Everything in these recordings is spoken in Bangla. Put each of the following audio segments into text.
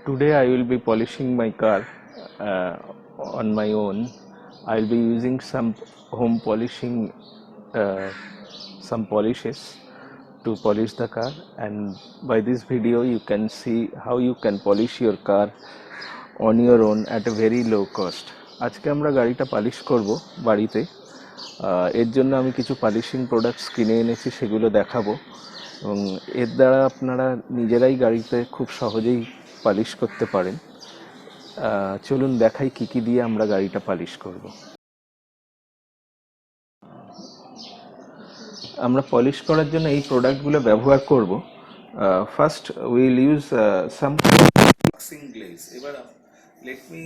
Today I will be polishing my car on my own. I'll be using some home polishing, uh, some polishes to polish the car, and by this video you can see how you can polish your car on your own at a very low cost. আজকে আমরা গাড়িটা পালিশ করব বাড়িতে। এর জন্য আমি কিছু পালিশিং প্রোডাক্টস কিনে এনেছি, সেগুলো দেখাবো এবং এর দ্বারা আপনারা নিজেরাই গাড়িতে খুব সহজেই পালিশ করতে পারেন। চলুন দেখাই কি কি দিয়ে আমরা গাড়িটা পালিশ করব। আমরা পলিশ করার জন্য এই প্রোডাক্টগুলো ব্যবহার করব। First will use some pre-oxing glaze. এবার let me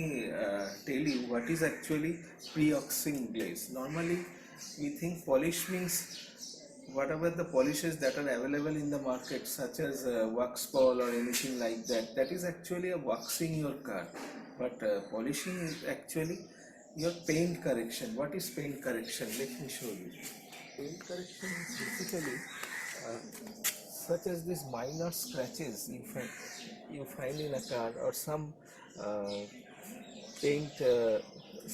tell you what is actually pre-oxing glaze. Normally we think polish means whatever the polishes that are available in the market, such as Waxpol or anything like that, that is actually a waxing your car, but polishing is actually your paint correction. What is paint correction? Let me show you. Paint correction is basically such as these minor scratches you find in a car, or some paint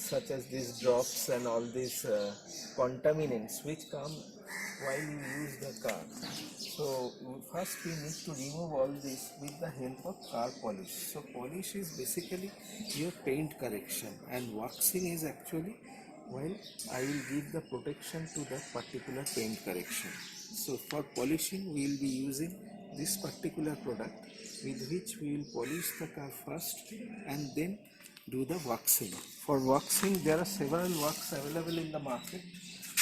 such as these drops and all these contaminants which come while you use the car. So first we need to remove all this with the help of car polish. So polish is basically your paint correction, and waxing is actually, while I will give the protection to that particular paint correction. So for polishing we will be using this particular product, with which we will polish the car first and then do the waxing. For waxing there are several wax available in the market,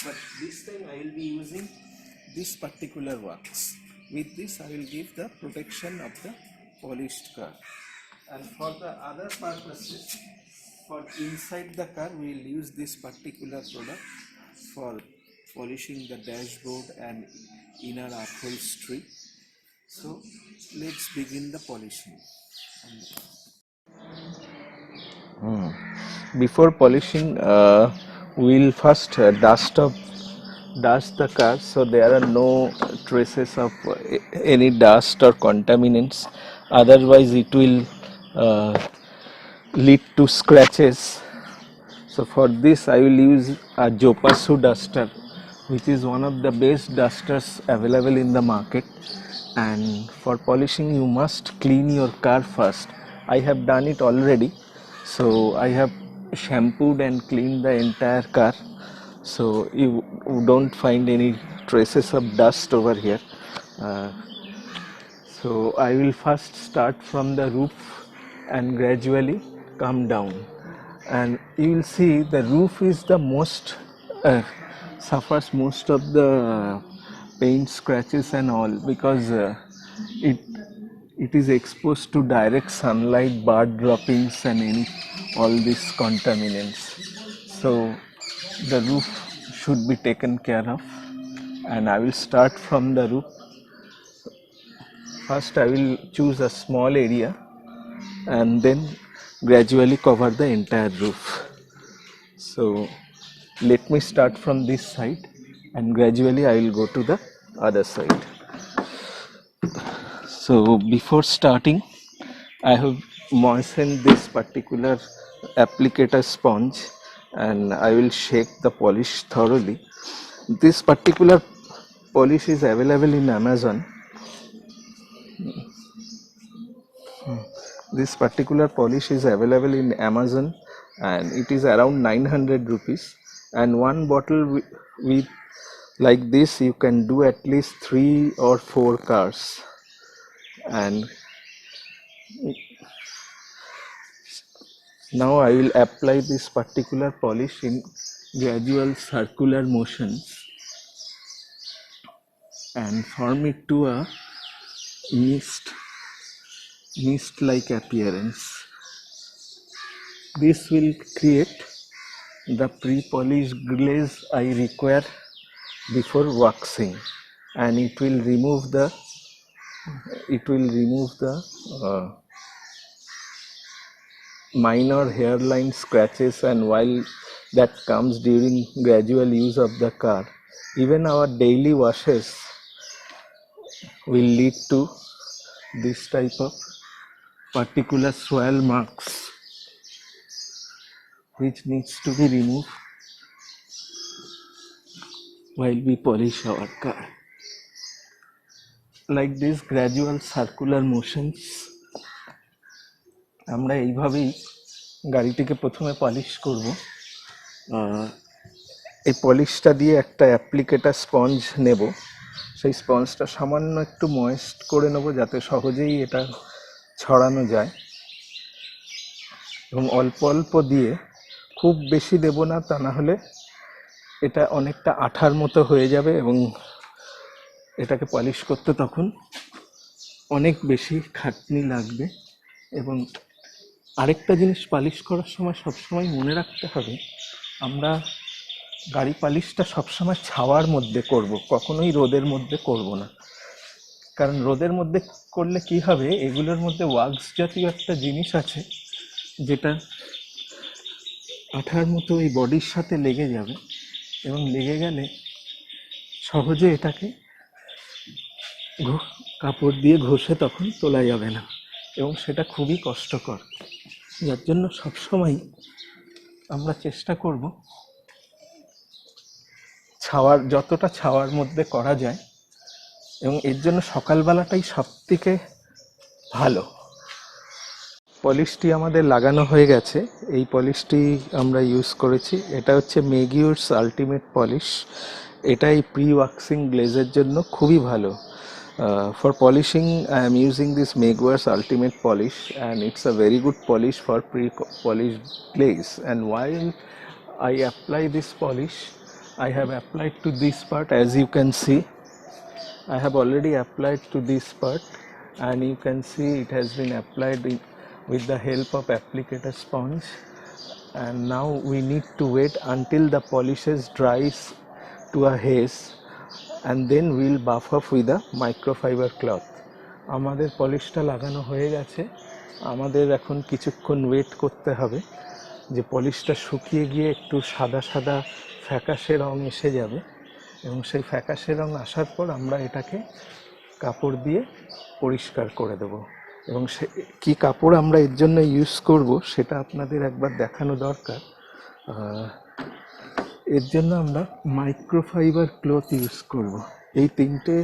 but this time I will be using this particular wax. With this I will give the protection of the polished car. And for the other purposes, for inside the car we will use this particular product for polishing the dashboard and inner upholstery. So let's begin the polishing. Before polishing, we'll first dust the car, so there are no traces of any dust or contaminants. Otherwise it will lead to scratches. So for this I will use a Jopasu duster, which is one of the best dusters available in the market. And for polishing you must clean your car first. I have done it already, so I have shampooed and cleaned the entire car, so you don't find any traces of dust over here. So I will first start from the roof and gradually come down, and you will see the roof is the most suffers most of the paint scratches and all, because it is exposed to direct sunlight, bird droppings and all these contaminants. So the roof should be taken care of, and I will start from the roof. First I will choose a small area and then gradually cover the entire roof. So let me start from this side and gradually I will go to the other side. So before starting I have moistened this particular applicator sponge and I will shake the polish thoroughly. This particular polish is available in Amazon. This particular polish is available in Amazon and it is around 900 rupees, and one bottle with like this you can do at least 3 or 4 cars. And now I will apply this particular polish in gradual circular motions and form it to a mist like appearance. This will create the pre-polished glaze I require before waxing, and it will remove the minor hairline scratches, and while that comes during gradual use of the car, even our daily washes will lead to this type of particular soil marks which needs to be removed while we polish our car. Like this gradual circular motions আমরা এইভাবেই গাড়িটিকে প্রথমে পলিশ করব। এই পলিশটা দিয়ে একটা অ্যাপ্লিকেটার স্পঞ্জ নেব, সেই স্পঞ্জটা সামান্য একটু ময়েস্ট করে নেব যাতে সহজেই এটা ছড়ানো যায়, এবং অল্প অল্প দিয়ে, খুব বেশি দেব না, তা না হলে এটা অনেকটা আঠার মতো হয়ে যাবে এবং এটাকে পলিশ করতে তখন অনেক বেশি খাটনি লাগবে। এবং আরেকটা জিনিস পালিশ করার সময় সবসময় মনে রাখতে হবে, আমরা গাড়ি পালিশটা সবসময় ছাওয়ার মধ্যে করব, কখনোই রোদের মধ্যে করব না। কারণ রোদের মধ্যে করলে কি হবে, এগুলোর মধ্যে ওয়াক্স জাতীয় একটা জিনিস আছে যেটা আঠার মতো এই বডির সাথে লেগে যাবে, এবং লেগে গেলে সহজে এটাকে কাপড় দিয়ে ঘষে তখন তোলা যাবে না, এবং সেটা খুবই কষ্টকর। যার জন্য সবসময় আমরা চেষ্টা করব যতটা ছাওয়ার মধ্যে করা যায়, এবং এর জন্য সকালবেলাটাই সব থেকে ভালো। পলিশটি আমাদের লাগানো হয়ে গেছে, এই পলিশটি আমরা ইউজ করেছি, এটা হচ্ছে মেগিউরস আলটিমেট পলিশ। এটা এই প্রি ওয়াক্সিং গ্লেজের জন্য খুবই ভালো। For polishing I am using this Meguiar's Ultimate Polish, and it's a very good polish for pre-polished glaze. And while I apply this polish, I have applied to this part, as you can see. I have already applied to this part, and you can see it has been applied with the help of applicator sponge. And now we need to wait until the polishes dries to a haze, and then we'll buff up with a microfiber cloth. আমাদের পলিশটা লাগানো হয়ে গেছে, আমাদের এখন কিছুক্ষণ ওয়েট করতে হবে যে পলিশটা শুকিয়ে গিয়ে একটু সাদা সাদা ফ্যাকাশে রং এসে যাবে, এবং সেই ফ্যাকাশে রং আসার পর আমরা এটাকে কাপড় দিয়ে পরিষ্কার করে দেব। এবং সে কী কাপড় আমরা এর জন্য ইউজ করব সেটা আপনাদের একবার দেখানো দরকার। এর জন্য আমরা মাইক্রোফাইবার ক্লথ ইউজ করব। এই তিনটে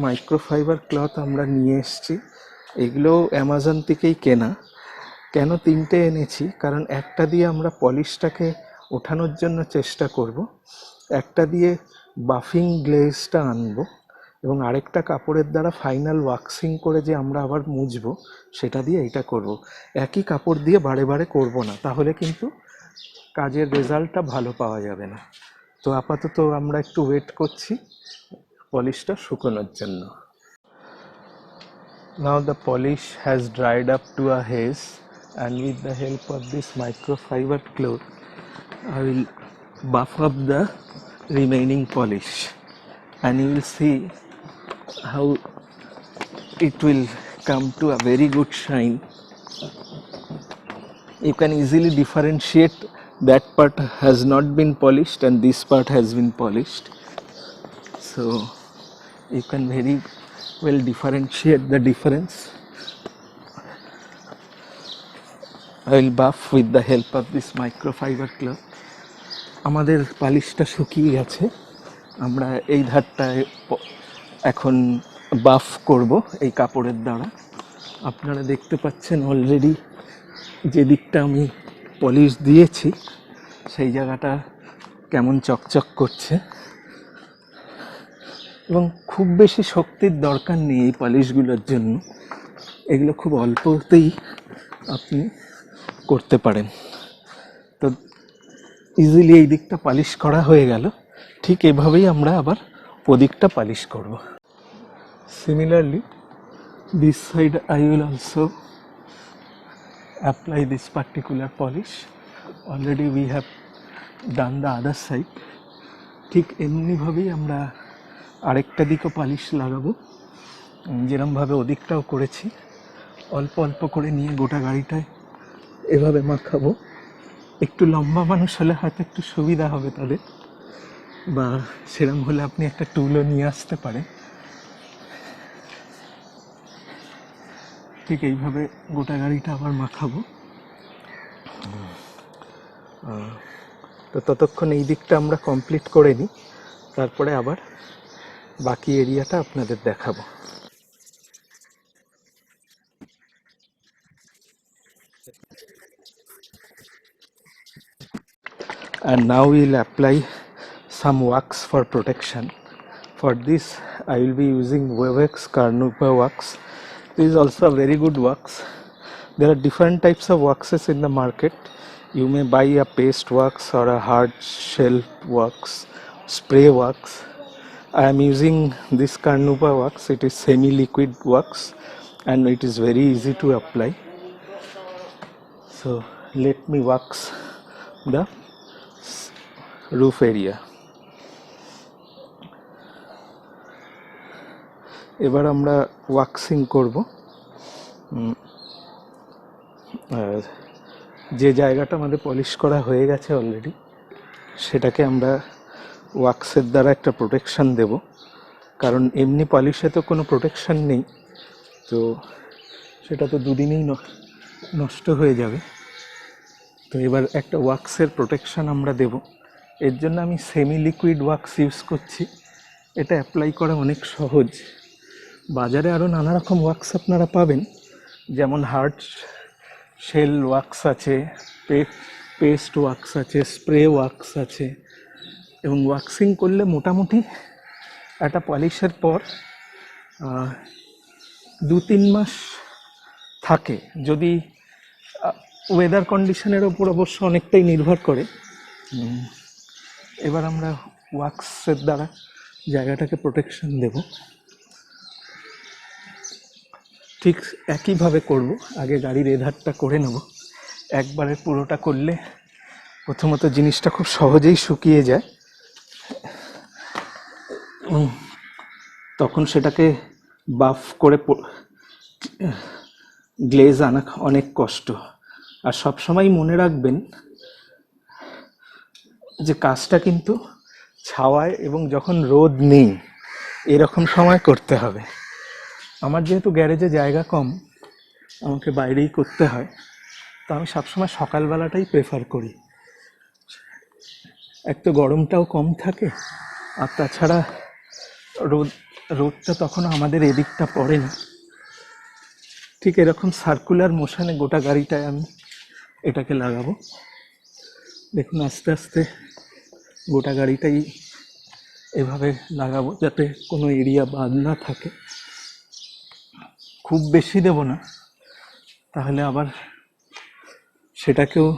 মাইক্রোফাইবার ক্লথ আমরা নিয়ে এসেছি, এগুলো অ্যামাজন থেকেই কেনা। কেন তিনটে এনেছি, কারণ একটা দিয়ে আমরা পলিশটাকে ওঠানোর জন্য চেষ্টা করব, একটা দিয়ে বাফিং গ্লেজটা আনবো, এবং আরেকটা কাপড়ের দ্বারা ফাইনাল ওয়াক্সিং করে যে আমরা আবার মুছবো সেটা দিয়ে এটা করব। একই কাপড় দিয়ে বারে বারে করব না, তাহলে কিন্তু কাজের রেজাল্টটা ভালো পাওয়া যাবে না। তো আপাতত আমরা একটু ওয়েট করছি পলিশটা শুকোনোর জন্য। Now the polish has dried up to a haze, and with the help of this microfiber cloth I will buff up the remaining polish, and you will see how it will come to a very good shine. You can easily differentiate that part has not been polished and this part has been polished, so you can very well differentiate the difference. I will buff with the help of this microfiber cloth. আমাদের পালিশটা শুকিয়ে গেছে, আমরা এই ধারটায় এখন বাফ করব এই কাপড়ের দ্বারা। আপনারা দেখতে পাচ্ছেন অলরেডি যে দিকটা আমি পলিশ দিয়েছি সেই জায়গাটা কেমন চকচক করছে, এবং খুব বেশি শক্তির দরকার নেই এই পলিশগুলোর জন্য, এগুলো খুব অল্পতেই আপনি করতে পারেন। তো ইজিলি এই দিকটা পালিশ করা হয়ে গেল, ঠিক এভাবেই আমরা আবার ওদিকটা পালিশ করব। Similarly this side I will also apply this particular polish. Already we have done the other side. ঠিক এমনিভাবেই আমরা আরেকটা দিকও পালিশ লাগাবো, যেরমভাবে ওদিকটাও করেছি। অল্প অল্প করে নিয়ে গোটা গাড়িটায় এভাবে মাখাবো। একটু লম্বা মানুষ হলে হয়তো একটু সুবিধা হবে তাদের, বা সেরম হলে আপনি একটা টুলও নিয়ে আসতে পারেন। ঠিক এইভাবে গোটা গাড়িটা আবার মাখাবো। তো ততক্ষণ এই দিকটা আমরা কমপ্লিট করে নিই, তারপরে আবার বাকি এরিয়াটা আপনাদের দেখাবো। And now we'll apply some wax for protection. For this I will be using Wevex Carnauba wax. This is also a very good wax. There are different types of waxes in the market. You may buy a paste wax or a hard shell wax, spray wax. I am using this Carnauba wax. It is semi-liquid wax and it is very easy to apply. So let me wax the roof area. এবার আমরা ওয়াক্সিং করব। যে জায়গাটা আমাদের পলিশ করা হয়ে গেছে অলরেডি, সেটাকে আমরা ওয়াক্সের দ্বারা একটা প্রোটেকশান দেব, কারণ এমনি পলিশে তো কোনো প্রোটেকশান নেই, তো সেটা তো দুদিনেই নষ্ট হয়ে যাবে। তো এবার একটা ওয়াক্সের প্রোটেকশান আমরা দেব। এর জন্য আমি সেমি লিকুইড ওয়াক্স ইউজ করছি। এটা অ্যাপ্লাই করা অনেক সহজ। বাজারে আরও নানা রকম ওয়াক্স আপনারা পাবেন, যেমন হার্ড শেল ওয়াক্স আছে, পেস্ট ওয়াক্স আছে, স্প্রে ওয়াক্স আছে। এবং ওয়াক্সিং করলে মোটামুটি একটা পলিশের পর 2-3 মাস থাকে, যদি ওয়েদার কন্ডিশনের ওপর অবশ্য অনেকটাই নির্ভর করে। এবার আমরা ওয়াক্সের দ্বারা জায়গাটাকে প্রোটেকশন দেব। ঠিক একইভাবে করব। আগে গাড়ির এধারটা করে নেব। একবারে পুরোটা করলে প্রথমত জিনিসটা খুব সহজেই শুকিয়ে যায়, তখন সেটাকে বাফ করে গ্লেজ আনা অনেক কষ্ট। আর সবসময় মনে রাখবেন যে কাজটা কিন্তু ছাওয়ায় এবং যখন রোদ নেই এরকম সময় করতে হবে। আমার যেহেতু গ্যারেজে জায়গা কম, আমাকে বাইরেই করতে হয়, তো আমি সবসময় সকালবেলাটাই প্রেফার করি। এক তো গরমটাও কম থাকে, আর তাছাড়া রোদটা তখন আমাদের এদিকটা পড়ে না। ঠিক এরকম সার্কুলার মোশনে গোটা গাড়িটায় আমি এটাকে লাগাবো। দেখুন আস্তে আস্তে গোটা গাড়িটাই এভাবে লাগাবো, যাতে কোনো এরিয়া বাদ না থাকে। খুব বেশি দেব না, তাহলে আবার সেটাকেও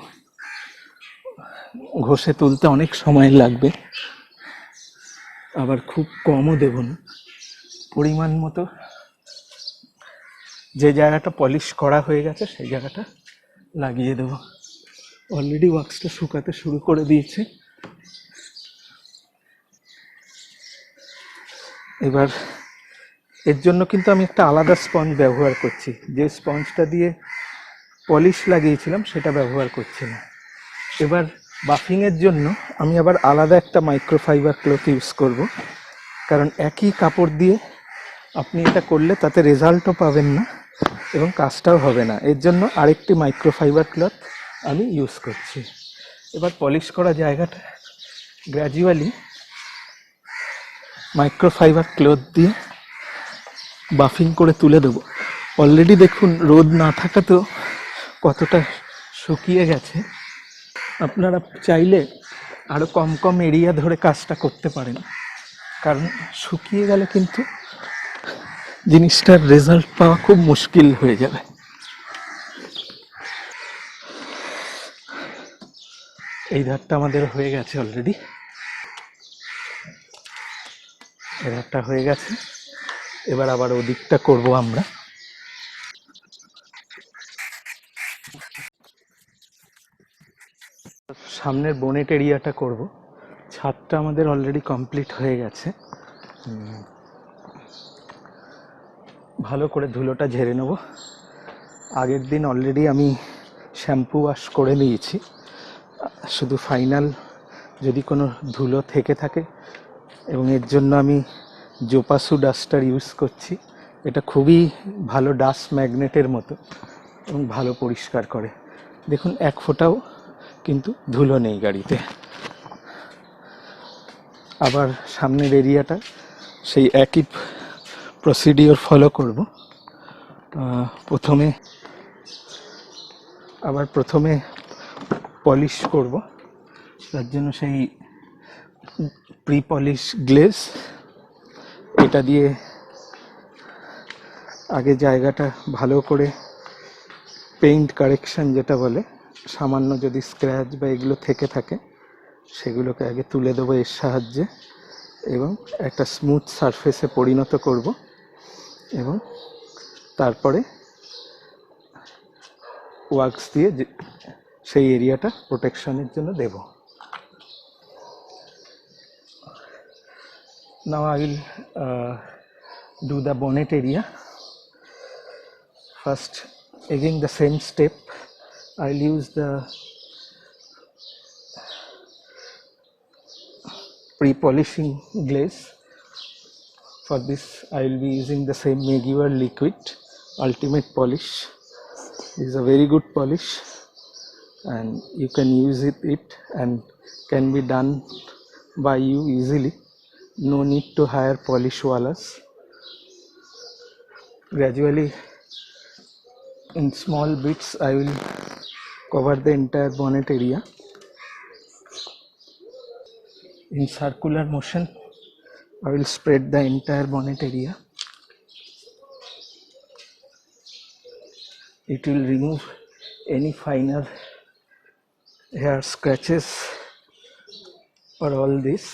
ঘষে তুলতে অনেক সময় লাগবে। আবার খুব কমও দেব না, পরিমাণ মতো। যে জায়গাটা পলিশ করা হয়ে গেছে সেই জায়গাটা লাগিয়ে দেব। অলরেডি ওয়াক্সটা শুকাতে শুরু করে দিয়েছে। এবার এর জন্য কিন্তু আমি একটা আলাদা স্পঞ্জ ব্যবহার করছি। যে স্পঞ্জটা দিয়ে পলিশ লাগিয়েছিলাম সেটা ব্যবহার করছি না। এবার বাফিংয়ের জন্য আমি আবার আলাদা একটা মাইক্রোফাইবার ক্লথ ইউজ করব, কারণ একই কাপড় দিয়ে আপনি এটা করলে তাতে রেজাল্টও পাবেন না এবং কাজটাও হবে না। এর জন্য আরেকটি মাইক্রোফাইবার ক্লথ আমি ইউজ করছি। এবার পলিশ করা জায়গাটা গ্র্যাজুয়ালি মাইক্রোফাইবার ক্লথ দিয়ে বাফিং করে তুলে দেবো। অলরেডি দেখুন রোদ না থাকাতেও কতটা শুকিয়ে গেছে। আপনারা চাইলে আরও কম কম এরিয়া ধরে কাজটা করতে পারেন, কারণ শুকিয়ে গেলে কিন্তু জিনিসটার রেজাল্ট পাওয়া খুব মুশকিল হয়ে যাবে। এই ধারটা আমাদের হয়ে গেছে অলরেডি, এই ধারটা হয়ে গেছে। এবার আবার ওদিকটা করব আমরা। সামনের বোনেট এরিয়াটা করব। ছাদটা আমাদের অলরেডি কমপ্লিট হয়ে গেছে। ভালো করে ধুলোটা ঝেড়ে নেব। আগের দিন অলরেডি আমি শ্যাম্পু ওয়াশ করে নিয়েছি, শুধু ফাইনাল যদি কোনো ধুলো থেকে থাকে, এবং এর জন্য আমি জোপাসু ডাস্টার ইউজ করছি। এটা খুবই ভালো ডাস্ট ম্যাগনেটের মতো এবং ভালো পরিষ্কার করে। দেখুন এক ফোঁটাও কিন্তু ধুলো নেই গাড়িতে। আবার সামনের এরিয়াটা সেই একই প্রসিডিওর ফলো করব। প্রথমে পলিশ করব, তার জন্য সেই প্রি পলিশ গ্লেজ, এটা দিয়ে আগে জায়গাটা ভালো করে পেইন্ট কারেকশন যেটা বলে, সামান্য যদি স্ক্র্যাচ বা এগুলো থেকে থাকে সেগুলোকে আগে তুলে দেবো এর সাহায্যে এবং একটা স্মুথ সারফেসে পরিণত করব এবং তারপরে ওয়াক্স দিয়ে সেই এরিয়াটা প্রোটেকশনের জন্য দেব। Now I will do the bonnet area. First, again the same step, I'll use the pre-polishing glaze. For this I will be using the same Megiver liquid ultimate polish. This is a very good polish and you can use it and can be done by you easily. No need to hire polish wallahs. Gradually in small bits I will cover the entire bonnet area. In circular motion I will spread the entire bonnet area. It will remove any finer hair scratches or all this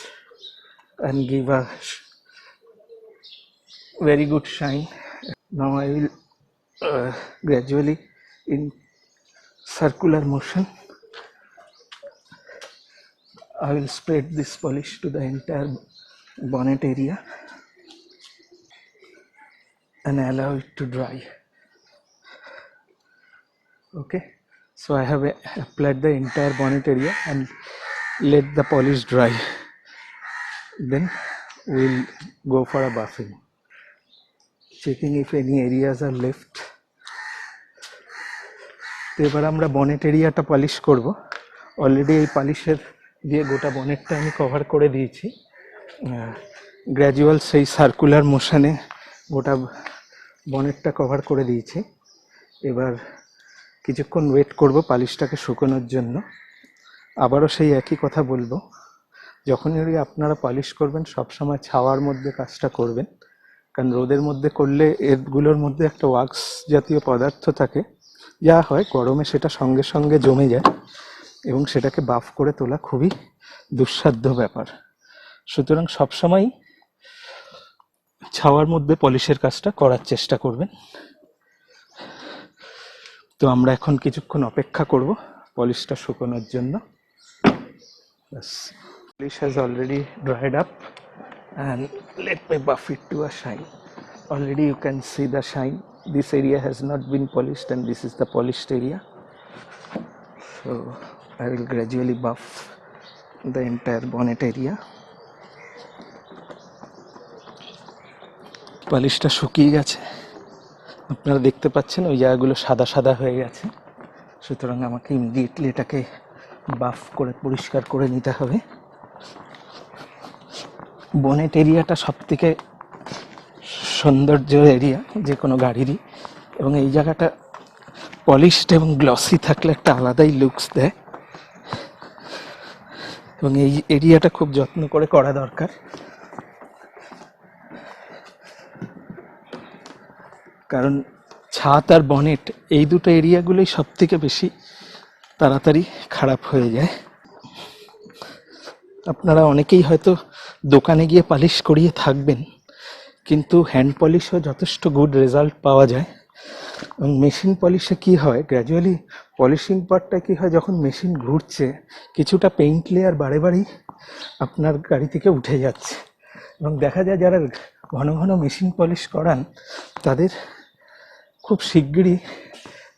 and give a very good shine. Now I will gradually in circular motion I will spread this polish to the entire bonnet area and allow it to dry. Okay, so I have applied the entire bonnet area and let the polish dry. Then we'll go for a buffing, checking if any areas are left. তো এবার আমরা বনেট এরিয়াটা পলিশ করব। অলরেডি এই পলিশের দিয়ে গোটা বনেটটা আমি কভার করে দিয়েছি। গ্র্যাজুয়াল সেই সার্কুলার মোশনে গোটা বনেটটা কভার করে দিয়েছি। এবার কিছুক্ষণ ওয়েট করব পলিশটাকে শুকানোর জন্য। আবারও সেই একই কথা বলবো, যখনই আপনারা পলিশ করবেন সবসময় ছাওয়ার মধ্যে কাজটা করবেন, কারণ রোদের মধ্যে করলে এরগুলোর মধ্যে একটা ওয়াক্স জাতীয় পদার্থ থাকে, যা হয় গরমে সেটা সঙ্গে সঙ্গে জমে যায় এবং সেটাকে বাফ করে তোলা খুবই দুঃসাধ্য ব্যাপার। সুতরাং সবসময় ছাওয়ার মধ্যে পলিশের কাজটা করার চেষ্টা করবেন। তো আমরা এখন কিছুক্ষণ অপেক্ষা করব পলিশটা শুকানোর জন্য। Polish has already dried up and let me buff it to a shine. Already you can see the shine. This area has not been polished and this is the polished area. So I will gradually buff the entire bonnet area. পলিশটা শুকিয়ে গেছে, আপনারা দেখতে পাচ্ছেন ওই জায়গাগুলো সাদা সাদা হয়ে গেছে। সুতরাং আমাকে ইমিডিয়েটলি এটাকে বাফ করে পরিষ্কার করে নিতে হবে। বনেট এরিয়াটা সব থেকে সৌন্দর্য এরিয়া যে কোনো গাড়িরই, এবং এই জায়গাটা পলিশড এবং গ্লসি থাকলে একটা আলাদাই লুকস দেয় এবং এই এরিয়াটা খুব যত্ন করে করা দরকার। কারণ ছাদ আর বনেট এই দুটো এরিয়াগুলোই সব থেকে বেশি তাড়াতাড়ি খারাপ হয়ে যায়। আপনারা অনেকেই হয়তো দোকানে গিয়ে পলিশ করিয়ে থাকবেন, কিন্তু হ্যান্ড পলিশও যথেষ্ট গুড রেজাল্ট পাওয়া যায়। এবং মেশিন পলিশে কী হয়, গ্র্যাজুয়ালি পলিশিং পার্টটা কী হয়, যখন মেশিন ঘুরছে কিছুটা পেইন্ট লেয়ার বারে বারেই আপনার গাড়ি থেকে উঠে যাচ্ছে এবং দেখা যায় যারা ঘন ঘন মেশিন পলিশ করান তাদের খুব শিগগিরই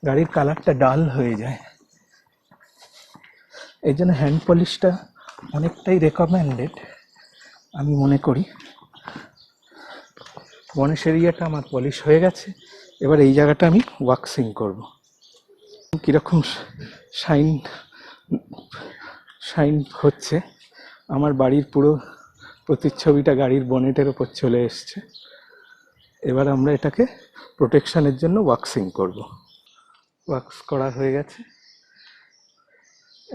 গাড়ির কালারটা ডাল হয়ে যায়। এই জন্য হ্যান্ড পলিশটা অনেকটাই রেকমেন্ডেড আমি মনে করি। বনেশ এরিয়াটা আমার পলিশ হয়ে গেছে। এবার এই জায়গাটা আমি ওয়াক্সিং করব। কীরকম শাইন শাইন হচ্ছে, আমার বাড়ির পুরো প্রতিচ্ছবিটা গাড়ির বনেটের ওপর চলে এসছে। এবার আমরা এটাকে প্রোটেকশনের জন্য ওয়াক্সিং করব। ওয়াক্স করা হয়ে গেছে।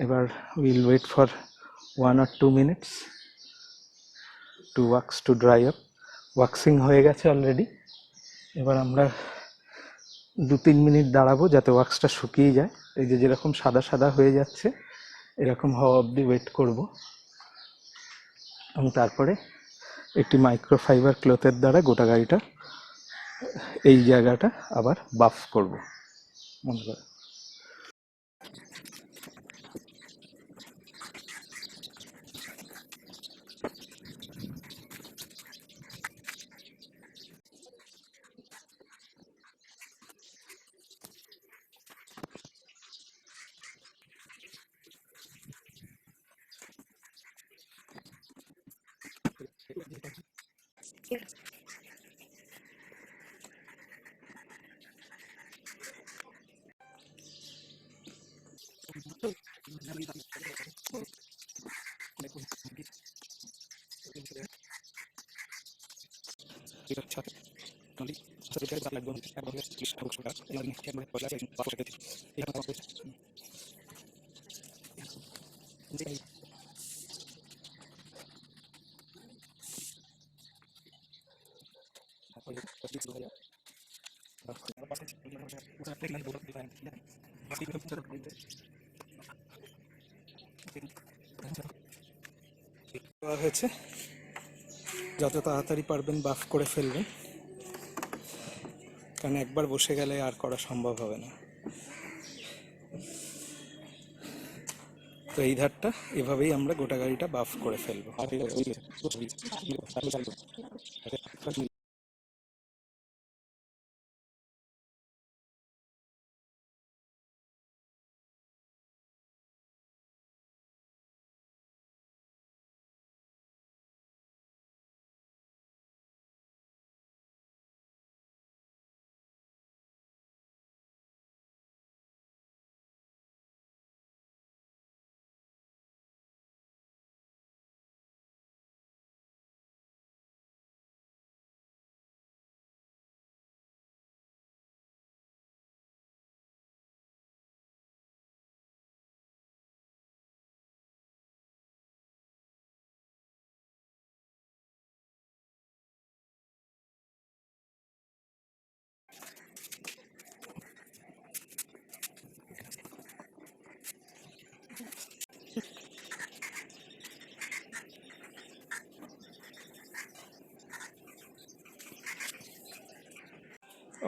এবার will wait for 1 or 2 minutes to wax to dry up. Waxing হয়ে গেছে অলরেডি। এবার আমরা 2-3 মিনিট দাঁড়াবো যাতে ওয়াক্সটা শুকিয়ে যায়। এই যে যেরকম সাদা সাদা হয়ে যাচ্ছে এরকম হওয়া অবধি ওয়েট করব, এবং তারপরে একটি মাইক্রোফাইবার ক্লথের দ্বারা গোটা গাড়িটা এই জায়গাটা আবার বাফ করব। মনে করে হয়েছে। যত তাড়াতাড়ি পারবেন বাফ করে ফেলবেন, কারণ একবার বসে গেলে আর করা সম্ভব হবে না। তো এই ধারটা এভাবেই আমরা গোটা গাড়িটা বাফ করে ফেলবো।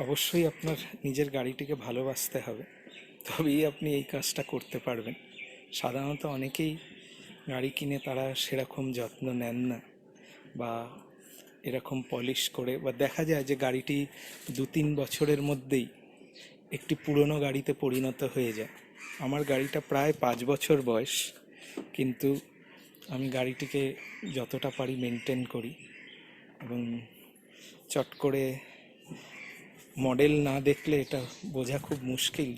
অবশ্যই আপনার নিজের গাড়িটিকে ভালোবাসতে হবে, তবেই আপনি এই কাজটা করতে পারবেন। সাধারণত অনেকেই গাড়ি কিনে তারা সেরকম যত্ন নেন না, বা এরকম পলিশ করে, বা দেখা যায় যে গাড়িটি 2-3 বছরের মধ্যেই একটি পুরনো গাড়িতে পরিণত হয়ে যায়। আমার গাড়িটা প্রায় 5 বছর বয়স, কিন্তু আমি গাড়িটিকে যতটা পারি মেনটেন করি, এবং চট করে মডেল না দেখলে এটা বোঝা খুব মুশকিল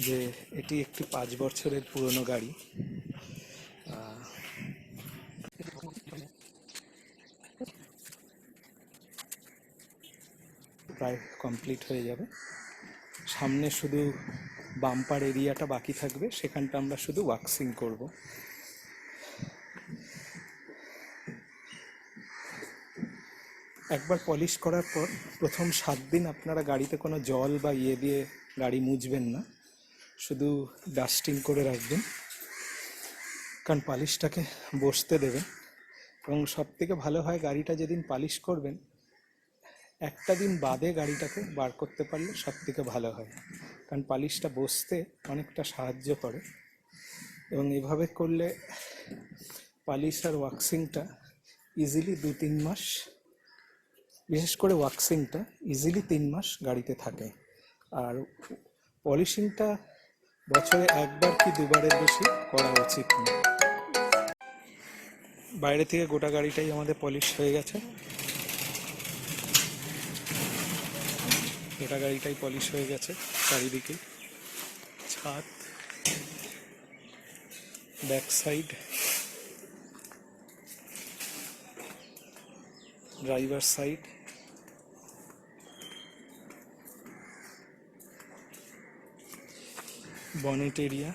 যে এটি একটি 5 বছরের পুরনো গাড়ি। প্রায় কমপ্লিট হয়ে যাবে। সামনে শুধু বাম্পার এরিয়াটা বাকি থাকবে, সেখানটা আমরা শুধু ওয়াক্সিং করব। একবার পলিশ করার পর প্রথম 7 দিন আপনারা গাড়িতে কোনো জল বা দিয়ে গাড়ি মুছবেন না, শুধু ডাস্টিং করে রাখবেন, কারণ পালিশটাকে বসতে দেবেন। এবং সব থেকে ভালো হয় গাড়িটা যেদিন পালিশ করবেন একটা দিন বাদে গাড়িটাকে বার করতে পারলে সব থেকে ভালো হয়, কারণ পালিশটা বসতে অনেকটা সাহায্য করে। এবং এভাবে করলে পালিশ আর ওয়াক্সিংটা ইজিলি 2-3 মাস, বিশেষ করে ওয়াক্সিংটা ইজিলি 3 মাস গাড়িতে থাকে। আর পলিশিংটা বছরে একবার কি দুবারের বেশি করা উচিত না। বাইরে থেকে গোটা গাড়িটাই আমাদের পলিশ হয়ে গেছে, গোটা গাড়িটাই পলিশ হয়ে গেছে, চারিদিকে ছাদ, back side, driver side, bonnet area,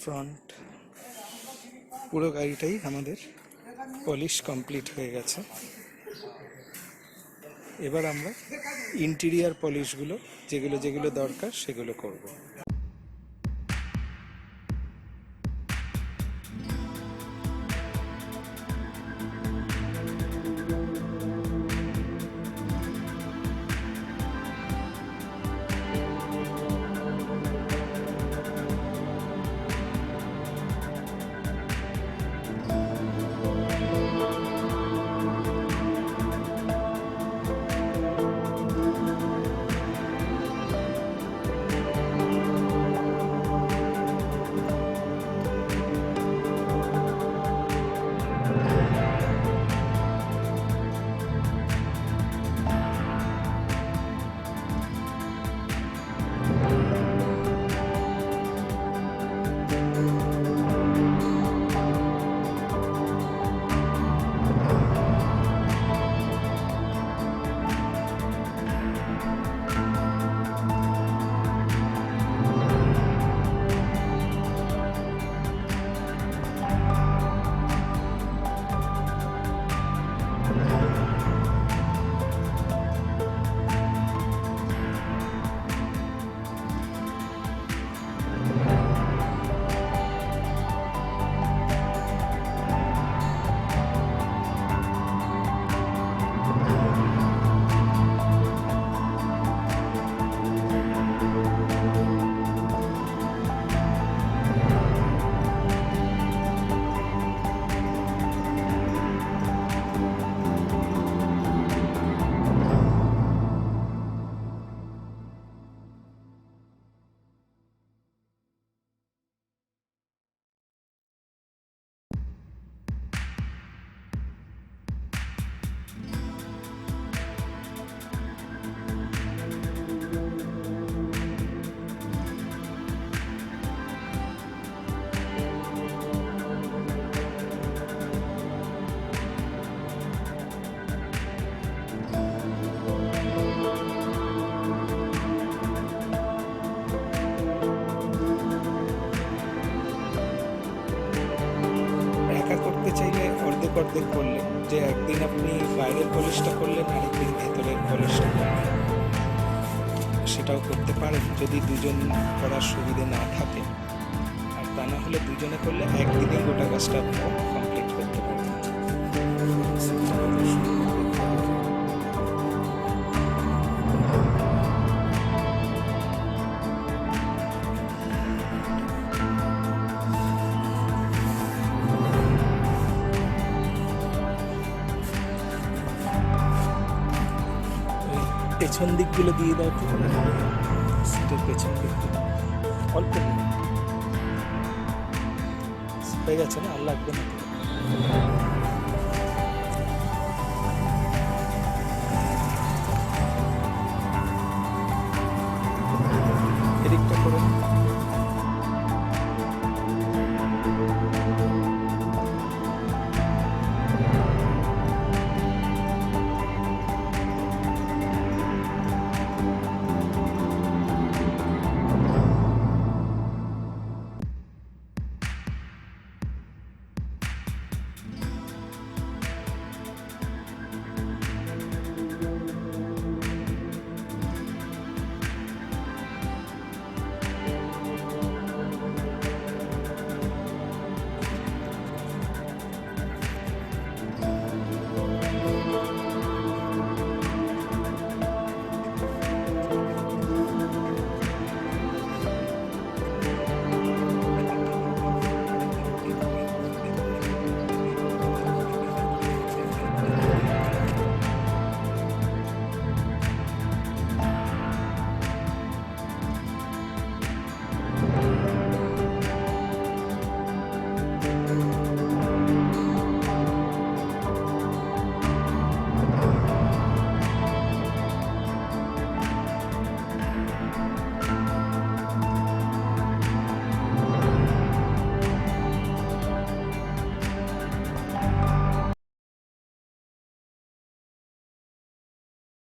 front, পুরো গাড়িটাই আমাদের পলিশ কমপ্লিট হয়ে গেছে। এবার আমরা ইন্টেরিয়ার পলিশগুলো যেগুলো যেগুলো দরকার সেগুলো করব। অর্ধেক করলেন, যে একদিন আপনি বাইরের পলিশটা করলেন, আরেকদিন ভেতরের পলিশটা করলেন, সেটাও করতে পারেন যদি দুজন করার সুবিধে না থাকে। আর তা না হলে দুজনে করলে একদিনেই গোটা কাজটা আপনারা কমপ্লিট করতে পারবেন। পেছন দিকগুলো দিয়ে দাও তো, সিটের পেছন দিকগুলো অল্প হয়ে গেছে না, আর লাগবে না।